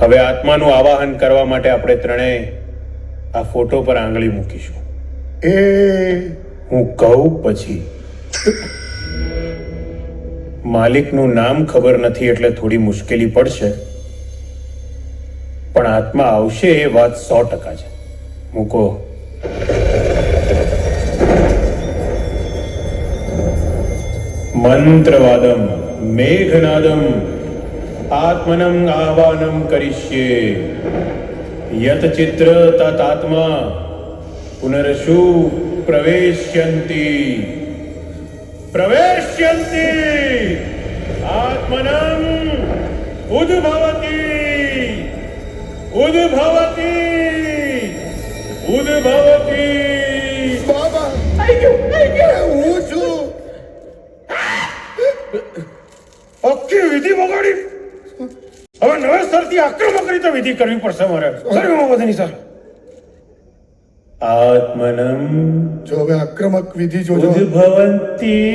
હવે આત્માનું આવાહન કરવા માટે આપણે ત્રણેય આ ફોટો પર આંગળી મૂકીશું. એ હું કહું પછી. માલિકનું નામ ખબર નથી એટલે થોડી મુશ્કેલી પડશે, પણ આત્મા આવશે એ વાત 100% છે. મૂકો. મંત્રવાદમ મેઘનાદમ આત્મનમ આહ્વાનમ કરિષ્યે યત ચિત્ર તતાત્મા પુનરશુ પ્રવેશ્યંતિ પ્રવેશ્યંતિ આત્મનમ ઉદ્ભવતી ઉદ્ભવતી ઉદ્ભવતી. બાબા હું છું. આખી વિધિ બગાડી. હવે નવેસરથી આક્રમક રીતે વિધિ કરવી પડશે મારે. સર આત્મનમ જો હવે આક્રમક વિધિ જોજો. ઉદ્ભવંતી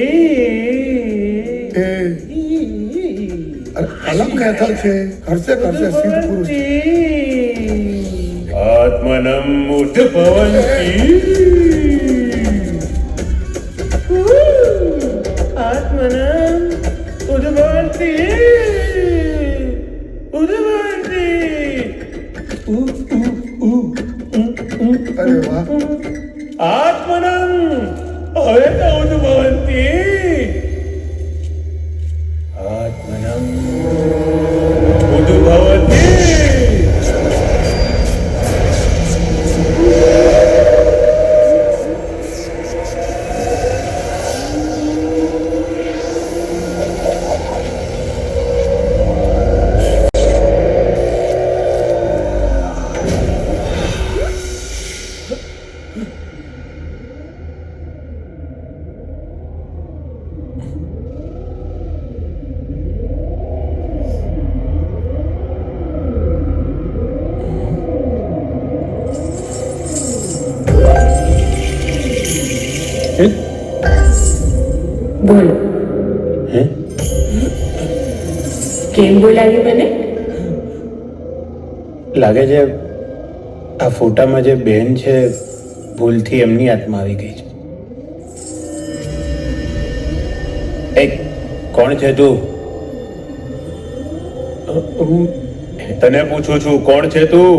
એ અલગ કહેતા છે. કરશે સિદ્ધ પુરુષ. આત્મનમ ઉદ્ભવંતી આત્મનમ ઉદ્ભવંતી ઉદ્ભવંતી. અરે વાહ. આત્મનમ હવે તો ઉદ્ભવંતી આત્મનમ ઉદ્ભવંતી. બોલો. હે? કેમ બોલાવી મને? લાગે છે આ ફોટામાં જે બેન છે ભૂલથી એમની આત્મા આવી ગઈ છે. એ કોણ છે તું? તને પૂછું છું, કોણ છે તું?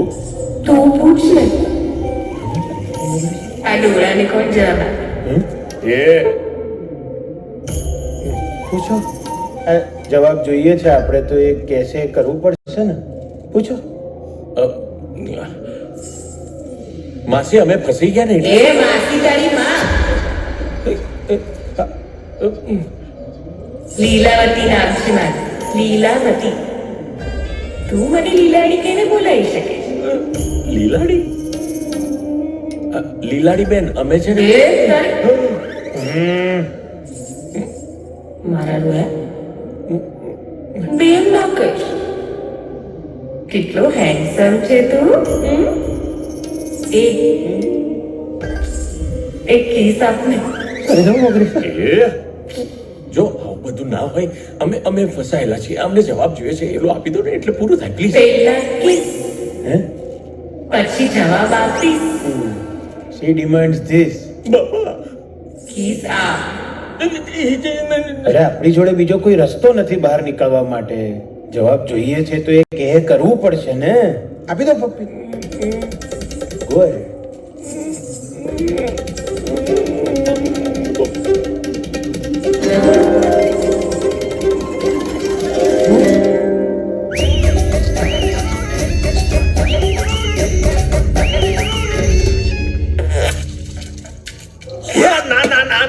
તું પૂછ ને. આ ડોળાને કોણ જવાબ આપે? એ પૂછો. જવાબ જોઈએ છે આપણે તો. એ કેસે કરવું પડશે ને. પૂછો. માસી અમે ફસી ગયા ને. એ માસી તારી માં લીલાવતી નામ છે મારું. લીલાવતી. તું મને લીલાડી કહીને બોલાવી શકે છે? લીલાડી? લીલાડી બેન અમે છે ને. એ તારી મારા રોયા બેન ના કહીશ. કેટલો હેન્ડસમ છે તું. એક કિસ આપને. એ જો આવું બધું ના હોય. અમે ફસાયેલા છીએ. અમને જવાબ જોઈએ છે. એલો આપી દો ને એટલે પૂરું થાય પ્લીઝ. પહેલા કિસ હે? પછી જવાબ આપીશ. She demands this. Baba kiss આ. અરે આપણી જોડે બીજો કોઈ રસ્તો નથી બહાર નીકળવા માટે. જવાબ જોઈએ છે તો એ કહે કરવું પડશે ને. આપી દો પપ્પી. Go ahead.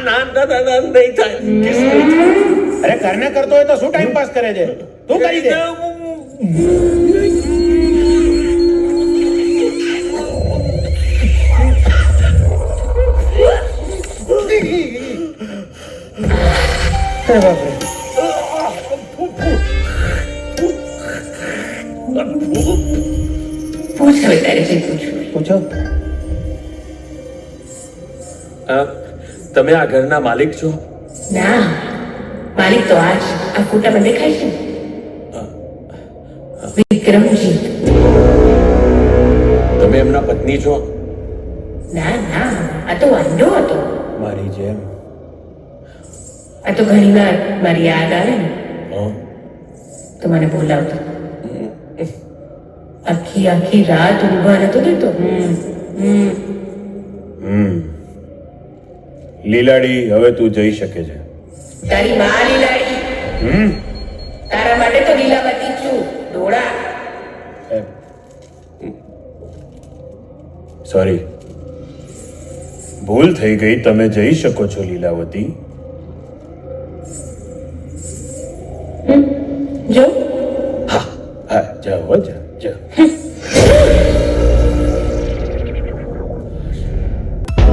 ના નહીં થાય. અરે કરને કરતો હોય તો શું ટાઈમ પાસ કરે છે? તું કરી દે. અરે બાપરે. પૂછ હવે તારે જે પૂછવું. પૂછો. તમે આ ઘરના માલિક છો? ના, માલિક તો આ ફોટામાં દેખાય છે. વિક્રમજીત. તમે એમના પત્ની છો? ના ના, આ તો વાંઢો હતો. મારી જેમ. આ તો ઘણી વાર મારી યાદ આવે ને હા? તો મને બોલાવતો. આખી આખી રાત ઊંઘવા નતો દેતો. લીલાડી, હવે તું જઈ શકે છે. તારી માં લીલાડી. તારા માટે તો લીલાવતી છું, ડોળા. સોરી, ભૂલ થઈ ગઈ. તમે જઈ શકો છો લીલાવતી. જો હા, જાઓ હો, જાઓ જાઓ.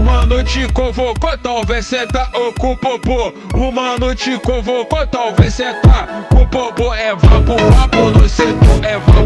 Uma noite convocou, talvez cê tá com popô. Uma noite convocou, talvez cê tá com popô. É vapo, vapo no setor, é vapo.